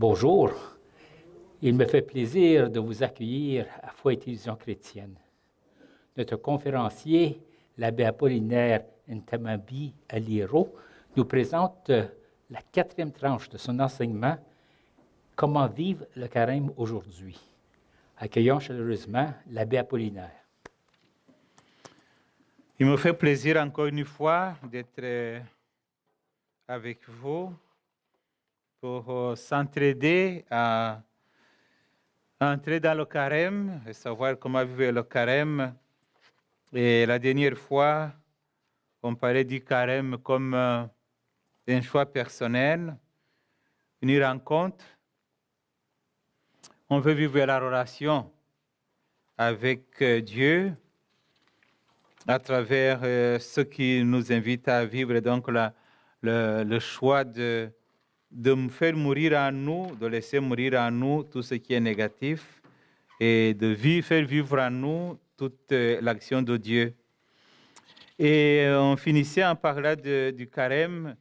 Bonjour, il me fait plaisir de vous accueillir à Foi et Télévision chrétienne. Notre conférencier, l'abbé Apollinaire Ntamabi Aliro, nous présente la 4e tranche de son enseignement « Comment vivre le carême aujourd'hui ». Accueillons chaleureusement l'abbé Apollinaire. Il me fait plaisir encore une fois d'être avec vous pour s'entraider à entrer dans le carême et savoir comment vivre le carême. Et la dernière fois, on parlait du carême comme un choix personnel, une rencontre. On veut vivre la relation avec Dieu à travers ce qui nous invite à vivre, donc le choix de me faire mourir en nous, de laisser mourir en nous tout ce qui est négatif et de faire vivre en nous toute l'action de Dieu. Et on finissait en parlant du carême,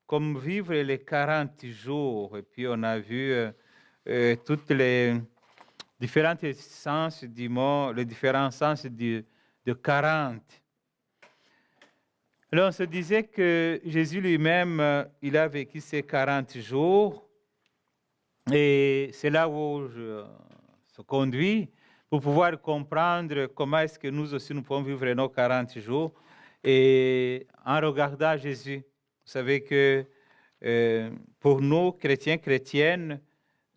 comme vivre les 40 jours. Et puis on a vu toutes les différents sens du mot, les différents sens de 40. Alors on se disait que Jésus lui-même, il a vécu ces 40 jours et c'est là où je se conduis pour pouvoir comprendre comment est-ce que nous aussi nous pouvons vivre nos 40 jours et en regardant Jésus. Vous savez que pour nous, chrétiens, chrétiennes,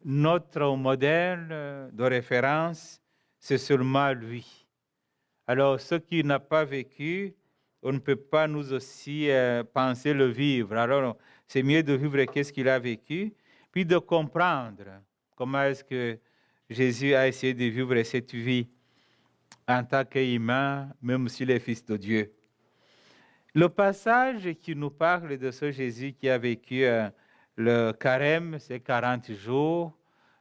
notre modèle de référence, c'est seulement lui. Alors, ce qui n'a pas vécu, on ne peut pas nous aussi penser le vivre. Alors, c'est mieux de vivre qu'est-ce qu'il a vécu, puis de comprendre comment est-ce que Jésus a essayé de vivre cette vie en tant qu'humain, même s'il est fils de Dieu. Le passage qui nous parle de ce Jésus qui a vécu le carême, ces 40 jours,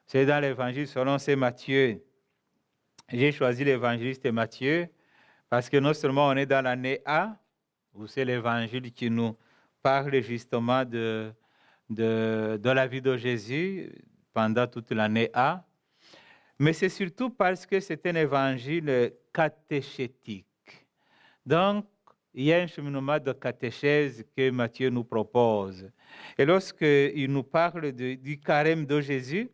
c'est dans l'évangile selon saint Matthieu. J'ai choisi l'évangéliste Matthieu parce que non seulement on est dans l'année A, où c'est l'évangile qui nous parle justement de la vie de Jésus pendant toute l'année A, mais c'est surtout parce que c'est un évangile catéchétique. Donc, il y a un cheminement de catéchèse que Matthieu nous propose. Et lorsqu'il nous parle du carême de Jésus,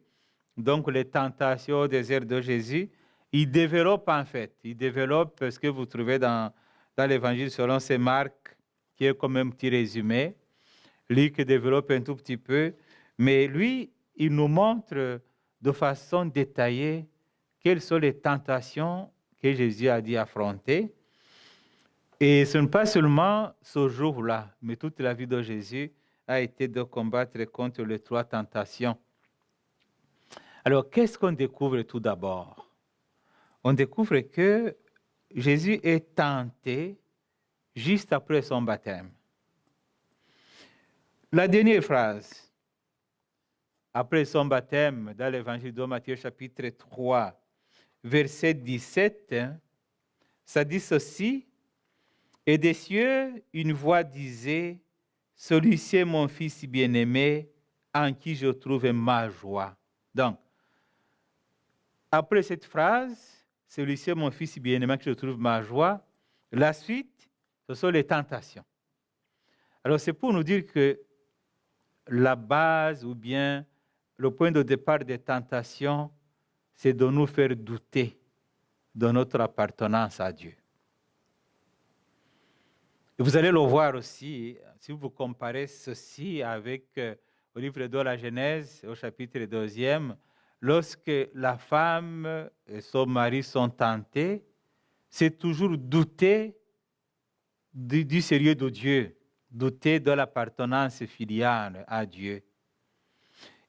donc les tentations au désert de Jésus, il développe ce que vous trouvez dans l'évangile selon saint Marc, qui est comme un petit résumé. Luc développe un tout petit peu, mais lui, il nous montre de façon détaillée quelles sont les tentations que Jésus a dû affronter. Et ce n'est pas seulement ce jour-là, mais toute la vie de Jésus a été de combattre contre les 3 tentations. Alors, qu'est-ce qu'on découvre tout d'abord? On découvre que Jésus est tenté juste après son baptême. La dernière phrase, après son baptême, dans l'évangile de Matthieu chapitre 3, verset 17, ça dit ceci: « Et des cieux, une voix disait, celui-ci est mon fils bien-aimé, en qui je trouve ma joie. » Donc, après cette phrase, celui-ci est mon fils bien-aimé, que je trouve ma joie, la suite, ce sont les tentations. Alors, c'est pour nous dire que la base ou bien le point de départ des tentations, c'est de nous faire douter de notre appartenance à Dieu. Et vous allez le voir aussi, si vous comparez ceci avec au livre de la Genèse, au chapitre 2, lorsque la femme et son mari sont tentés, c'est toujours douter du sérieux de Dieu, douter de l'appartenance filiale à Dieu.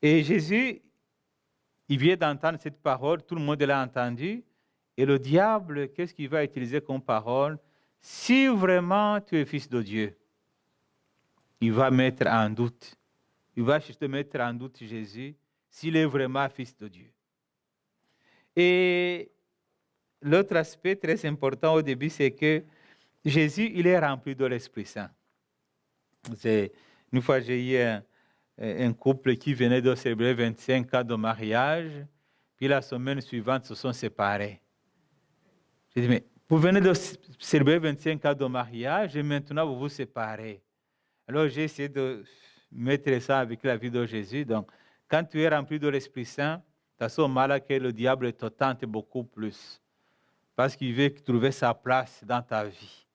Et Jésus, il vient d'entendre cette parole, tout le monde l'a entendu, et le diable, qu'est-ce qu'il va utiliser comme parole? Si vraiment tu es fils de Dieu, il va mettre en doute. Il va juste mettre en doute Jésus s'il est vraiment fils de Dieu. Et l'autre aspect très important au début, c'est que Jésus, il est rempli de l'Esprit Saint. Une fois, j'ai eu un couple qui venait de célébrer 25 ans de mariage, puis la semaine suivante se sont séparés. J'ai dit, mais vous venez de célébrer 25 ans de mariage et maintenant vous vous séparez. Alors j'ai essayé de mettre ça avec la vie de Jésus. Donc, quand tu es rempli de l'Esprit Saint, tu as ce mal que le diable te tente beaucoup plus. Parce qu'il veut trouver sa place dans ta vie.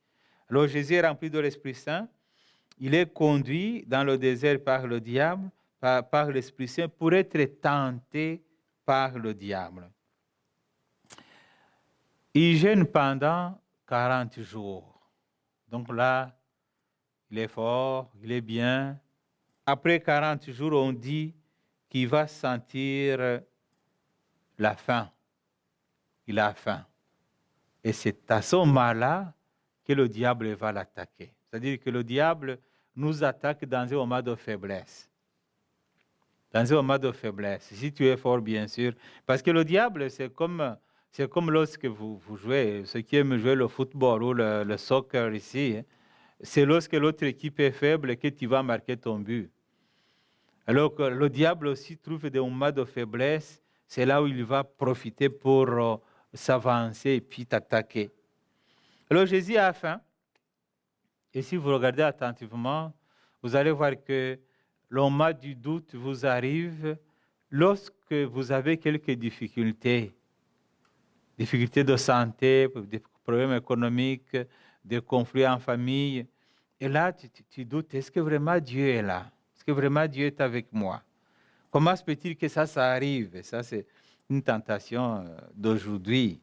Alors Jésus est rempli de l'Esprit Saint. Il est conduit dans le désert par le diable, par l'Esprit Saint, pour être tenté par le diable. Il jeûne pendant 40 jours. Donc là, il est fort, il est bien. Après 40 jours, on dit qu'il va sentir la faim. Il a faim. Et c'est à ce moment-là que le diable va l'attaquer. C'est-à-dire que le diable nous attaque dans un moment de faiblesse. Dans un moment de faiblesse. Si tu es fort, bien sûr. Parce que le diable, c'est comme lorsque vous jouez, ceux qui aiment jouer le football ou le soccer ici, hein, c'est lorsque l'autre équipe est faible que tu vas marquer ton but. Alors que le diable aussi trouve des moments de faiblesse, c'est là où il va profiter pour s'avancer et puis t'attaquer. Alors Jésus a faim. Et si vous regardez attentivement, vous allez voir que le moment du doute vous arrive lorsque vous avez quelques difficultés. Difficultés de santé, des problèmes économiques, des conflits en famille. Et là, tu doutes, est-ce que vraiment Dieu est là? Est-ce que vraiment Dieu est avec moi? Comment se peut-il que ça arrive? Ça, c'est une tentation d'aujourd'hui.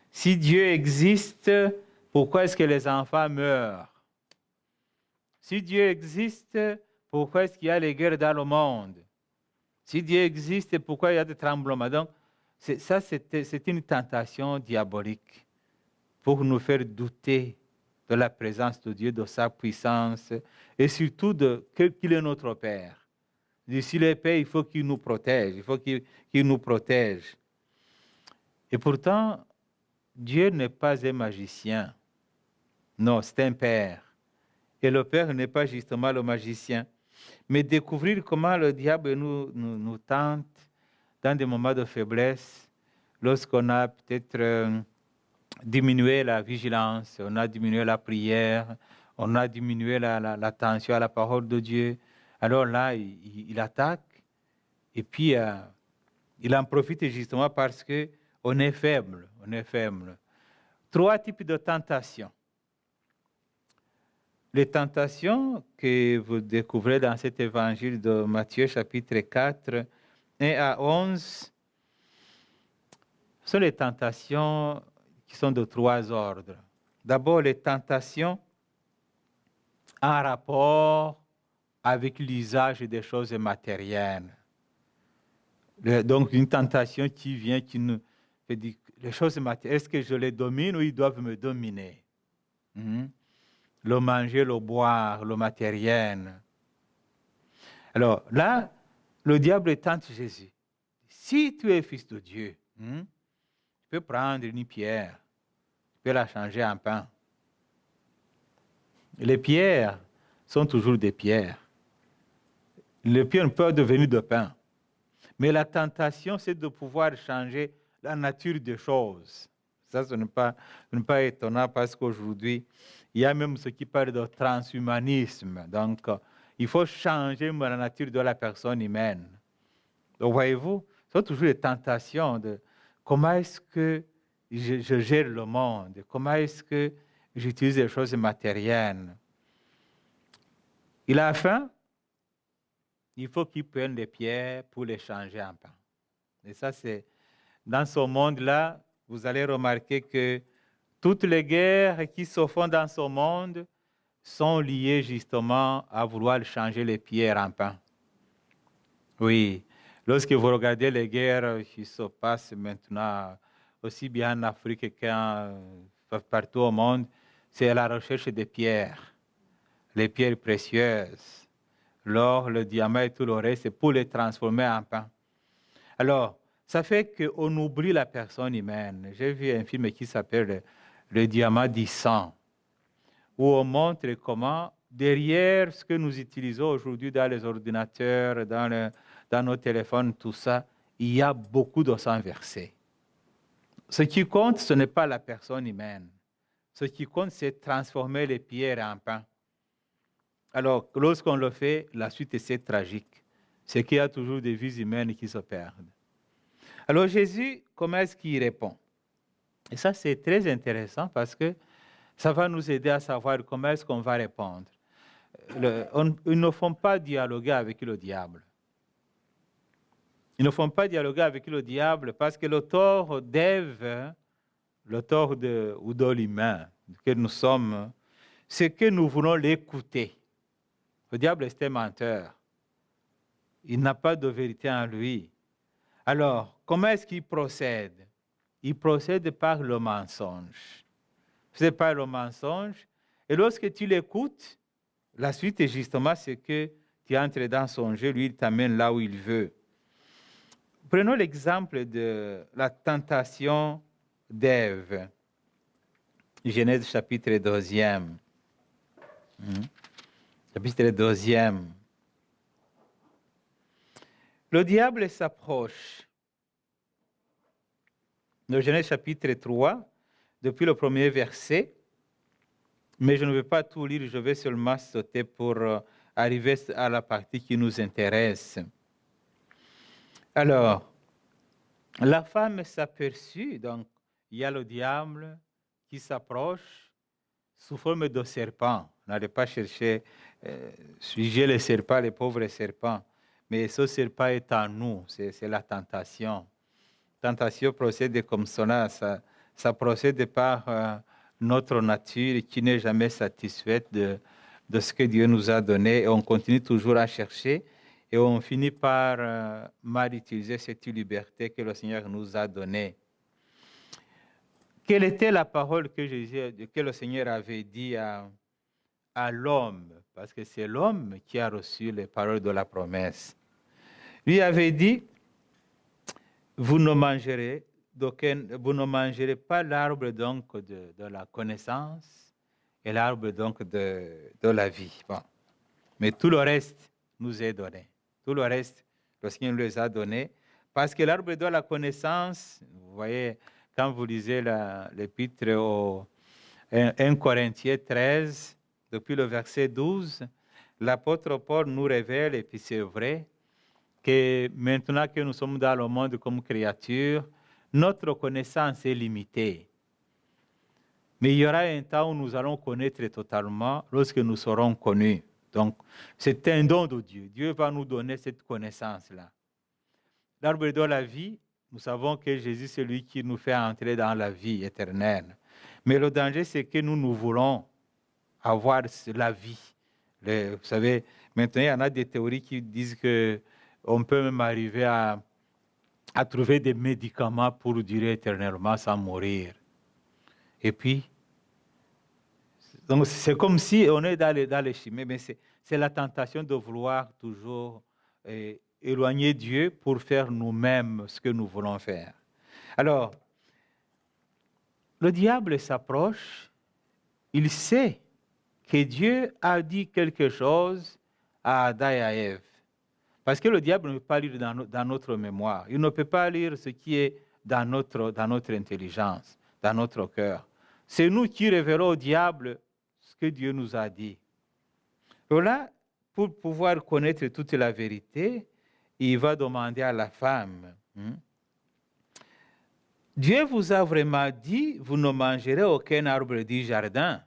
Si Dieu existe, pourquoi est-ce que les enfants meurent? Si Dieu existe, pourquoi est-ce qu'il y a les guerres dans le monde? Si Dieu existe, pourquoi il y a des tremblements? Donc, c'est une tentation diabolique pour nous faire douter de la présence de Dieu, de sa puissance, et surtout qu'il est notre Père. S'il est Père, il faut qu'il nous protège, il faut qu'il nous protège. Et pourtant, Dieu n'est pas un magicien. Non, c'est un Père. Et le Père n'est pas justement le magicien. Mais découvrir comment le diable nous tente dans des moments de faiblesse, lorsqu'on a peut-être diminué la vigilance, on a diminué la prière, on a diminué l'attention à la parole de Dieu, alors là, il attaque et puis il en profite justement parce qu'on est faible, on est faible. 3 types de tentations. Les tentations que vous découvrez dans cet évangile de Matthieu, chapitre 4, 1 à 11, sont les tentations qui sont de 3 ordres. D'abord, les tentations en rapport avec l'usage des choses matérielles. Donc, une tentation qui vient, qui nous dit, les choses matérielles, est-ce que je les domine ou ils doivent me dominer? Le manger, le boire, le matériel. Alors là, le diable tente Jésus. Si tu es fils de Dieu, tu peux prendre une pierre, tu peux la changer en pain. Les pierres sont toujours des pierres. Les pierres peuvent devenir de pain. Mais la tentation, c'est de pouvoir changer la nature des choses. Ça, ce n'est pas étonnant parce qu'aujourd'hui, il y a même ceux qui parlent de transhumanisme. Donc, il faut changer la nature de la personne humaine. Donc, voyez-vous, ce sont toujours les tentations de comment est-ce que je gère le monde, comment est-ce que j'utilise les choses matérielles. Il a faim, il faut qu'il prenne des pierres pour les changer en pain. Et ça, c'est dans ce monde-là, vous allez remarquer que toutes les guerres qui se font dans ce monde sont liées justement à vouloir changer les pierres en pain. Oui, lorsque vous regardez les guerres qui se passent maintenant, aussi bien en Afrique que partout au monde, c'est la recherche des pierres, les pierres précieuses, l'or, le diamant et tout le reste, c'est pour les transformer en pain. Alors, ça fait qu'on oublie la personne humaine. J'ai vu un film qui s'appelle Le diamant du sang, où on montre comment derrière ce que nous utilisons aujourd'hui dans les ordinateurs, dans nos téléphones, tout ça, il y a beaucoup de sang versé. Ce qui compte, ce n'est pas la personne humaine. Ce qui compte, c'est transformer les pierres en pain. Alors, lorsqu'on le fait, la suite est tragique. C'est qu'il y a toujours des vies humaines qui se perdent. Alors, Jésus, comment est-ce qu'il répond? Et ça, c'est très intéressant parce que ça va nous aider à savoir comment est-ce qu'on va répondre. Ils ne font pas dialoguer avec le diable. Ils ne font pas dialoguer avec le diable parce que le tort d'Ève, le tort de l'humain que nous sommes, c'est que nous voulons l'écouter. Le diable est un menteur. Il n'a pas de vérité en lui. Alors, comment est-ce qu'il procède? Il procède par le mensonge. C'est par le mensonge. Et lorsque tu l'écoutes, la suite est justement ce que tu entres dans son jeu, lui, il t'amène là où il veut. Prenons l'exemple de la tentation d'Ève. Genèse chapitre 2. Chapitre 2. Le diable s'approche. Dans Genèse chapitre 3, depuis le premier verset, mais je ne vais pas tout lire, je vais seulement sauter pour arriver à la partie qui nous intéresse. Alors, la femme s'aperçut, donc il y a le diable qui s'approche sous forme de serpent. N'allez pas chercher, suivez les serpents, les pauvres serpents. Mais ce serpent est en nous, c'est la tentation. La tentation procède comme cela, ça procède par notre nature qui n'est jamais satisfaite de ce que Dieu nous a donné. Et on continue toujours à chercher et on finit par mal utiliser cette liberté que le Seigneur nous a donnée. Quelle était la parole que le Seigneur avait dit à l'homme? Parce que c'est l'homme qui a reçu les paroles de la promesse. Lui avait dit, vous ne mangerez pas l'arbre donc de la connaissance et l'arbre donc de la vie. Bon. Mais tout le reste nous est donné. Tout le reste, le Seigneur nous les a donnés. Parce que l'arbre de la connaissance, vous voyez, quand vous lisez l'épître au 1 Corinthiens 13, depuis le verset 12, l'apôtre Paul nous révèle, et puis c'est vrai, que maintenant que nous sommes dans le monde comme créatures, notre connaissance est limitée. Mais il y aura un temps où nous allons connaître totalement lorsque nous serons connus. Donc, c'est un don de Dieu. Dieu va nous donner cette connaissance-là. L'arbre de la vie, nous savons que Jésus, c'est lui qui nous fait entrer dans la vie éternelle. Mais le danger, c'est que nous voulons avoir la vie. Vous savez, maintenant, il y en a des théories qui disent qu'on peut même arriver à trouver des médicaments pour durer éternellement sans mourir. Et puis, donc c'est comme si on est dans les chimères, mais c'est la tentation de vouloir toujours éloigner Dieu pour faire nous-mêmes ce que nous voulons faire. Alors, le diable s'approche, il sait que Dieu a dit quelque chose à Adam et à Ève. Parce que le diable ne peut pas lire dans notre mémoire. Il ne peut pas lire ce qui est dans notre intelligence, dans notre cœur. C'est nous qui révélons au diable ce que Dieu nous a dit. Voilà, pour pouvoir connaître toute la vérité, il va demander à la femme, Dieu vous a vraiment dit, vous ne mangerez aucun arbre du jardin.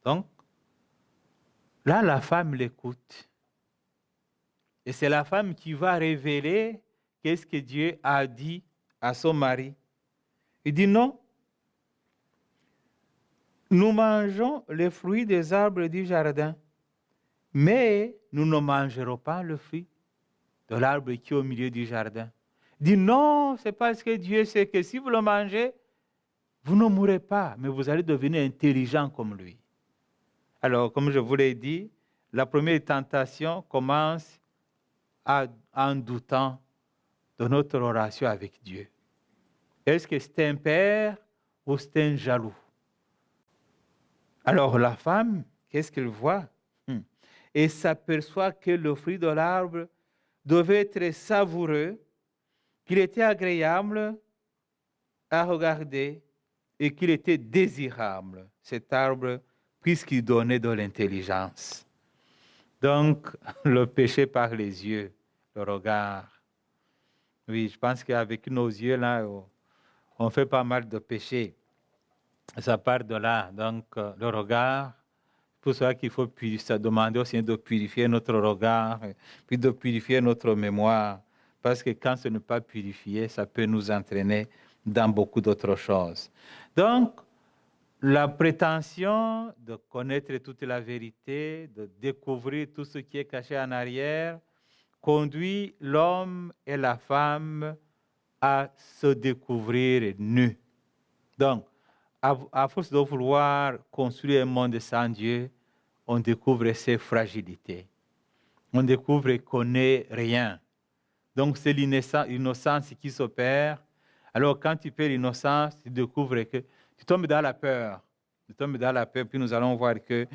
Donc, là, la femme l'écoute. Et c'est la femme qui va révéler qu'est-ce que Dieu a dit à son mari. Il dit non. Nous mangeons les fruits des arbres du jardin, mais nous ne mangerons pas le fruit de l'arbre qui est au milieu du jardin. Il dit non, c'est parce que Dieu sait que si vous le mangez, vous ne mourrez pas, mais vous allez devenir intelligent comme lui. Alors, comme je vous l'ai dit, la première tentation commence en doutant de notre relation avec Dieu. Est-ce que c'est un père ou c'est un jaloux? Alors la femme, qu'est-ce qu'il voit? Et s'aperçoit que le fruit de l'arbre devait être savoureux, qu'il était agréable à regarder et qu'il était désirable, cet arbre, puisqu'il donnait de l'intelligence. Donc, le péché par les yeux, le regard. Oui, je pense qu'avec nos yeux, là, on fait pas mal de péchés. Ça part de là. Donc, le regard, c'est pour ça qu'il faut demander au Seigneur de purifier notre regard, puis de purifier notre mémoire. Parce que quand ce n'est pas purifié, ça peut nous entraîner dans beaucoup d'autres choses. Donc, la prétention de connaître toute la vérité, de découvrir tout ce qui est caché en arrière, conduit l'homme et la femme à se découvrir nus. Donc, à force de vouloir construire un monde sans Dieu, on découvre ses fragilités. On découvre qu'on n'est rien. Donc, c'est l'innocence qui s'opère. Alors, quand tu perds l'innocence, tu découvres que tu tombes dans la peur. Tu tombes dans la peur, puis nous allons voir que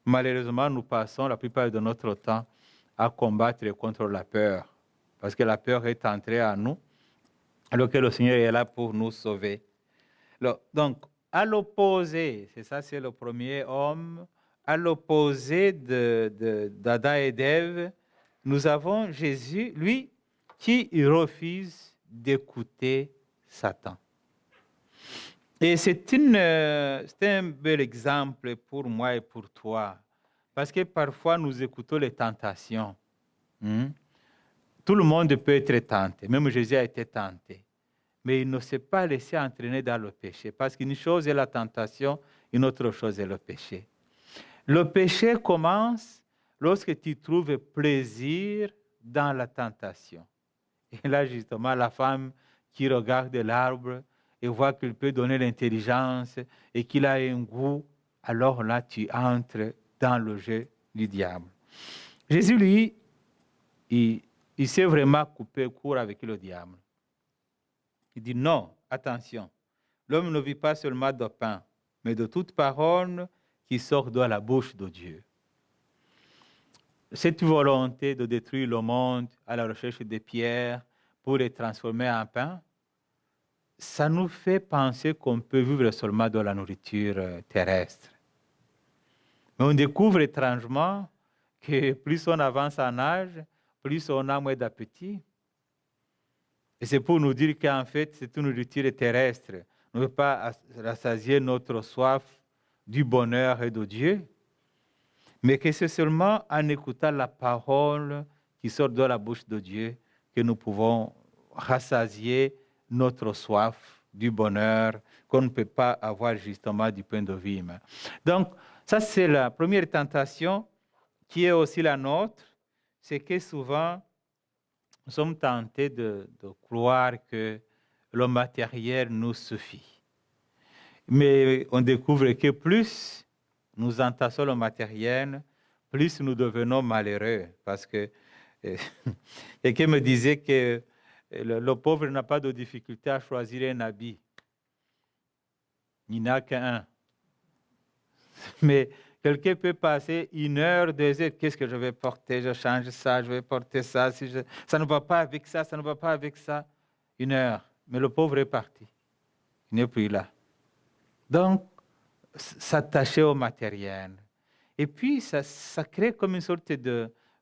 malheureusement, nous passons la plupart de notre temps à combattre contre la peur. Parce que la peur est entrée en nous, alors que le Seigneur est là pour nous sauver. Alors, donc, à l'opposé, c'est le premier homme, à l'opposé d'Adam et d'Ève, nous avons Jésus, lui, qui refuse d'écouter Satan. Et c'est un bel exemple pour moi et pour toi, parce que parfois nous écoutons les tentations. Tout le monde peut être tenté, même Jésus a été tenté. Mais il ne s'est pas laissé entraîner dans le péché, parce qu'une chose est la tentation, une autre chose est le péché. Le péché commence lorsque tu trouves plaisir dans la tentation. Et là, justement, la femme qui regarde l'arbre et voit qu'il peut donner l'intelligence et qu'il a un goût, alors là, tu entres dans le jeu du diable. Jésus, lui, il s'est vraiment coupé court avec le diable. Il dit non, attention, l'homme ne vit pas seulement de pain, mais de toute parole qui sort de la bouche de Dieu. Cette volonté de détruire le monde à la recherche des pierres pour les transformer en pain, ça nous fait penser qu'on peut vivre seulement de la nourriture terrestre. Mais on découvre étrangement que plus on avance en âge, plus on a moins d'appétit. Et c'est pour nous dire qu'en fait, c'est une nourriture terrestre. On ne veut pas rassasier notre soif du bonheur et de Dieu, mais que c'est seulement en écoutant la parole qui sort de la bouche de Dieu que nous pouvons rassasier notre soif du bonheur qu'on ne peut pas avoir justement du point de vue humain. Donc, ça c'est la première tentation qui est aussi la nôtre, c'est que souvent, nous sommes tentés de croire que le matériel nous suffit. Mais on découvre que plus nous entassons le matériel, plus nous devenons malheureux. Parce que quelqu'un me disait que le pauvre n'a pas de difficulté à choisir un habit. Il n'a qu'un. Mais quelqu'un peut passer 1 heure, 2 heures. Qu'est-ce que je vais porter? Je change ça, je vais porter ça. Ça ne va pas avec ça, ça ne va pas avec ça. 1 heure. Mais le pauvre est parti. Il n'est plus là. Donc, s'attacher au matériel. Et puis, ça crée comme une sorte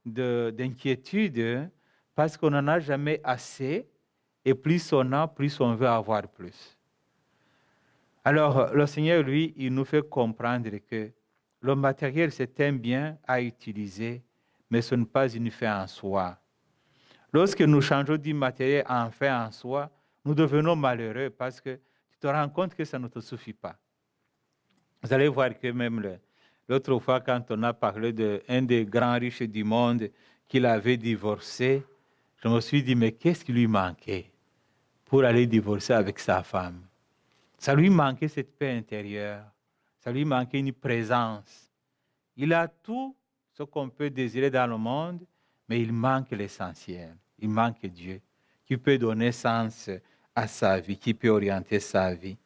d'inquiétude parce qu'on n'en a jamais assez. Et plus on a, plus on veut avoir plus. Alors, le Seigneur, lui, il nous fait comprendre que le matériel, c'est un bien à utiliser, mais ce n'est pas une fin en soi. Lorsque nous changeons du matériel en fin en soi, nous devenons malheureux parce que tu te rends compte que ça ne te suffit pas. Vous allez voir que même l'autre fois, quand on a parlé d'un des grands riches du monde qu'il avait divorcé, je me suis dit, mais qu'est-ce qui lui manquait pour aller divorcer avec sa femme? Ça lui manquait cette paix intérieure. Ça lui manquait une présence. Il a tout ce qu'on peut désirer dans le monde, mais il manque l'essentiel. Il manque Dieu, qui peut donner sens à sa vie, qui peut orienter sa vie.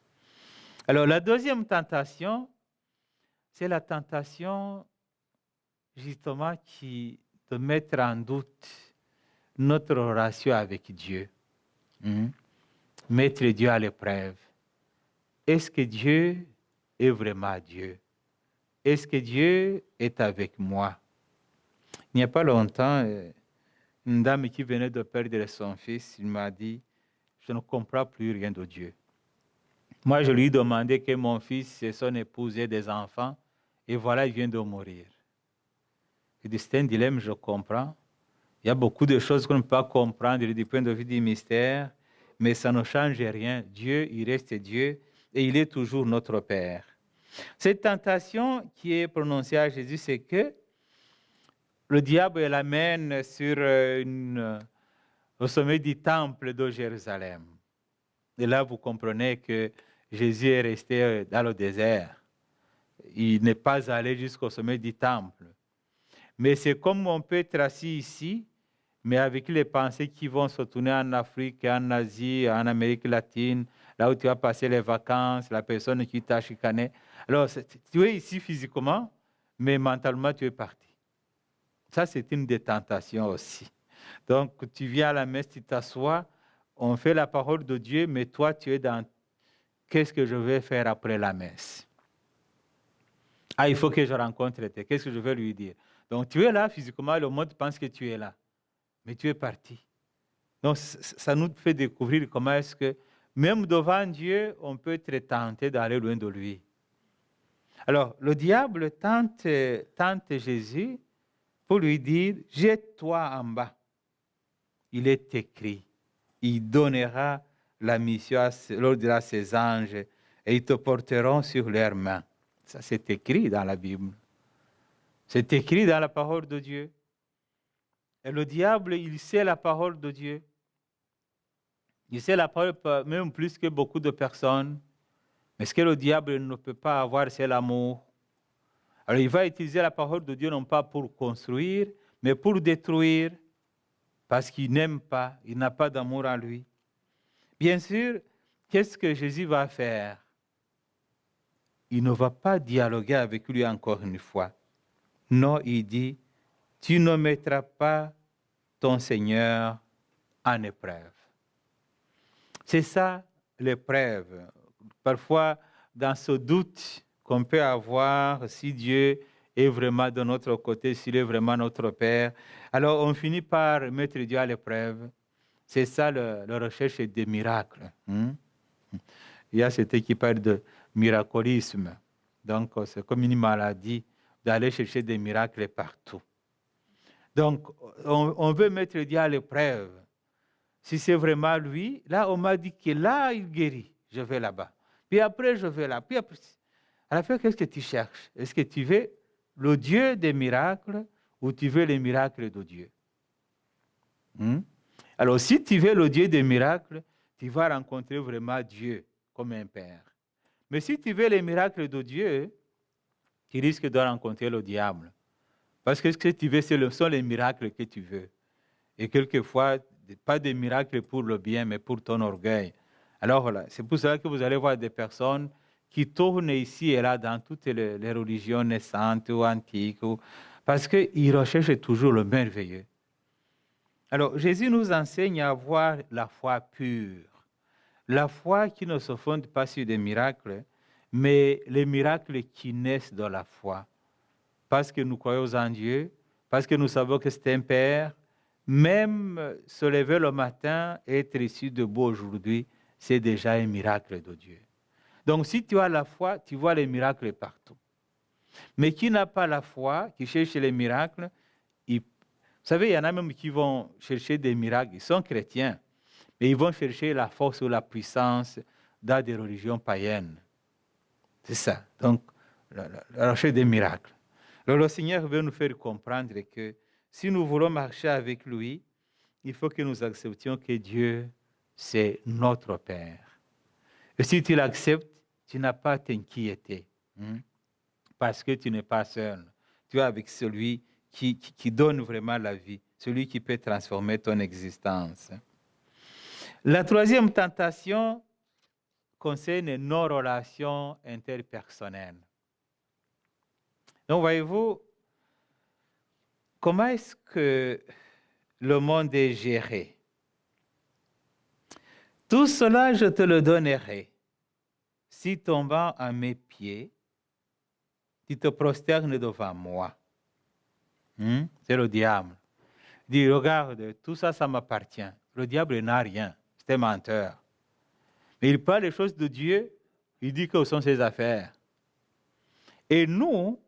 Alors, la deuxième tentation, c'est la tentation justement de mettre en doute notre relation avec Dieu. Mettre Dieu à l'épreuve. Est-ce que Dieu est vraiment Dieu? Est-ce que Dieu est avec moi? Il n'y a pas longtemps, une dame qui venait de perdre son fils, il m'a dit, je ne comprends plus rien de Dieu. Moi, je lui demandais que mon fils et son épouse aient des enfants, et voilà, il vient de mourir. Je dis, c'est un dilemme, je comprends. Il y a beaucoup de choses qu'on ne peut pas comprendre du point de vue du mystère, mais ça ne change rien. Dieu, il reste Dieu, et il est toujours notre Père. Cette tentation qui est prononcée à Jésus, c'est que le diable l'amène au sommet du temple de Jérusalem. Et là, vous comprenez que Jésus est resté dans le désert. Il n'est pas allé jusqu'au sommet du temple. Mais c'est comme on peut être assis ici, mais avec les pensées qui vont se tourner en Afrique, en Asie, en Amérique latine, là où tu vas passer les vacances, la personne qui t'a chicané. Alors, tu es ici physiquement, mais mentalement, tu es parti. Ça, c'est une des tentations aussi. Donc, tu viens à la messe, tu t'assois, on fait la parole de Dieu, mais toi, tu es dans qu'est-ce que je vais faire après la messe? Ah, il faut que je rencontre Dieu. Qu'est-ce que je vais lui dire? Donc, tu es là physiquement, le monde pense que tu es là, mais tu es parti. Donc, ça nous fait découvrir comment est-ce que, même devant Dieu, on peut être tenté d'aller loin de lui. Alors, le diable tente Jésus pour lui dire, jette-toi en bas. Il est écrit, il donnera la mission, l'ordre à ses anges, et ils te porteront sur leurs mains. Ça, c'est écrit dans la Bible. C'est écrit dans la parole de Dieu. Et le diable, il sait la parole de Dieu. Il sait la parole même plus que beaucoup de personnes. Mais ce que le diable ne peut pas avoir, c'est l'amour. Alors, il va utiliser la parole de Dieu non pas pour construire, mais pour détruire, parce qu'il n'aime pas, il n'a pas d'amour en lui. Bien sûr, qu'est-ce que Jésus va faire? Il ne va pas dialoguer avec lui encore une fois. Non, il dit, tu ne mettras pas ton Seigneur en épreuve. C'est ça l'épreuve. Parfois, dans ce doute qu'on peut avoir, si Dieu est vraiment de notre côté, s'il est vraiment notre Père, alors on finit par mettre Dieu à l'épreuve. C'est ça la recherche des miracles. Il y a cet qui parle de miracolisme. Donc, c'est comme une maladie d'aller chercher des miracles partout. Donc, on veut mettre Dieu à l'épreuve. Si c'est vraiment lui, là, on m'a dit que là, il guérit. Je vais là-bas. Puis après, je vais là. Puis après, à la fin, qu'est-ce que tu cherches? Est-ce que tu veux le Dieu des miracles ou tu veux les miracles de Dieu? Alors, si tu veux le Dieu des miracles, tu vas rencontrer vraiment Dieu comme un Père. Mais si tu veux les miracles de Dieu, tu risques de rencontrer le diable. Parce que ce que tu veux, ce sont les miracles que tu veux. Et quelquefois, pas des miracles pour le bien, mais pour ton orgueil. Alors voilà, c'est pour cela que vous allez voir des personnes qui tournent ici et là dans toutes les religions naissantes ou antiques, parce qu'ils recherchent toujours le merveilleux. Alors, Jésus nous enseigne à avoir la foi pure. La foi qui ne se fonde pas sur des miracles, mais les miracles qui naissent de la foi. Parce que nous croyons en Dieu, parce que nous savons que c'est un Père, même se lever le matin et être ici debout aujourd'hui, c'est déjà un miracle de Dieu. Donc si tu as la foi, tu vois les miracles partout. Mais qui n'a pas la foi, qui cherche les miracles, vous savez, il y en a même qui vont chercher des miracles, ils sont chrétiens, mais ils vont chercher la force ou la puissance dans des religions païennes. C'est ça, donc la recherche des miracles. Alors le Seigneur veut nous faire comprendre que si nous voulons marcher avec lui, il faut que nous acceptions que Dieu, c'est notre Père. Et si tu l'acceptes, tu n'as pas à t'inquiéter, parce que tu n'es pas seul. Tu es avec celui qui donne vraiment la vie, celui qui peut transformer ton existence. La troisième tentation concerne nos relations interpersonnelles. Donc, voyez-vous, comment est-ce que le monde est géré? Tout cela, je te le donnerai si tombant à mes pieds, tu te prosternes devant moi. C'est le diable. Il dit, regarde, tout ça, ça m'appartient. Le diable n'a rien, c'est un menteur. Mais il parle des choses de Dieu, il dit que ce sont ses affaires. Et nous,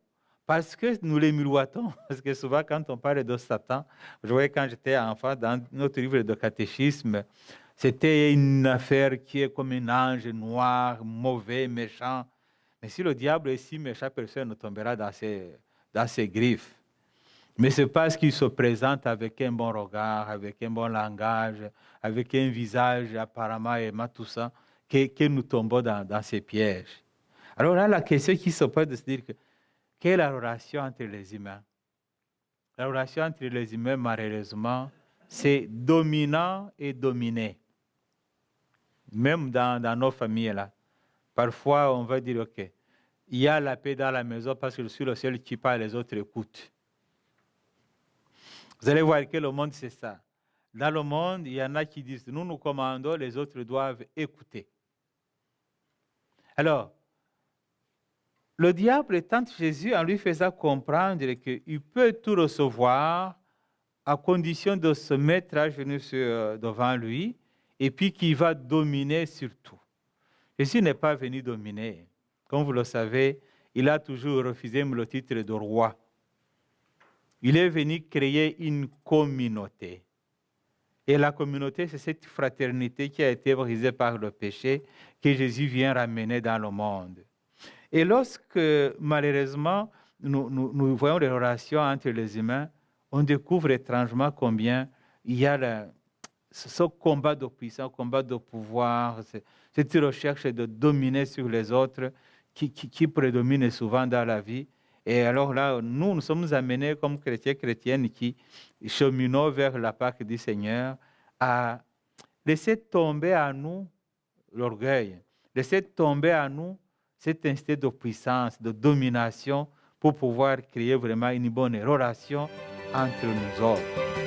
parce que nous les miroitons, parce que souvent quand on parle de Satan, je voyais quand j'étais enfant dans notre livre de catéchisme, c'était une affaire qui est comme un ange noir, mauvais, méchant. Mais si le diable est si méchant, personne ne tombera dans ses griffes. Mais c'est parce qu'il se présente avec un bon regard, avec un bon langage, avec un visage apparemment aimant, tout ça, que nous tombons dans ces pièges. Alors là, la question qui se pose de se dire que quelle est la relation entre les humains? La relation entre les humains, malheureusement, c'est dominant et dominé. Même dans nos familles, là. Parfois, on va dire, OK, il y a la paix dans la maison parce que je suis le seul qui parle, les autres écoutent. Vous allez voir que le monde, c'est ça. Dans le monde, il y en a qui disent, nous commandons, les autres doivent écouter. Alors, le diable tente Jésus en lui faisant comprendre qu'il peut tout recevoir à condition de se mettre à genoux devant lui et puis qu'il va dominer sur tout. Jésus n'est pas venu dominer. Comme vous le savez, il a toujours refusé le titre de roi. Il est venu créer une communauté. Et la communauté, c'est cette fraternité qui a été brisée par le péché que Jésus vient ramener dans le monde. Et lorsque, malheureusement, nous voyons les relations entre les humains, on découvre étrangement combien il y a ce combat de puissance, combat de pouvoir, cette recherche de dominer sur les autres qui prédomine souvent dans la vie. Et alors là, nous sommes amenés comme chrétiens, chrétiennes qui cheminons vers la Pâque du Seigneur à laisser tomber à nous l'orgueil, laisser tomber à nous cet instinct de puissance, de domination pour pouvoir créer vraiment une bonne relation entre nous autres.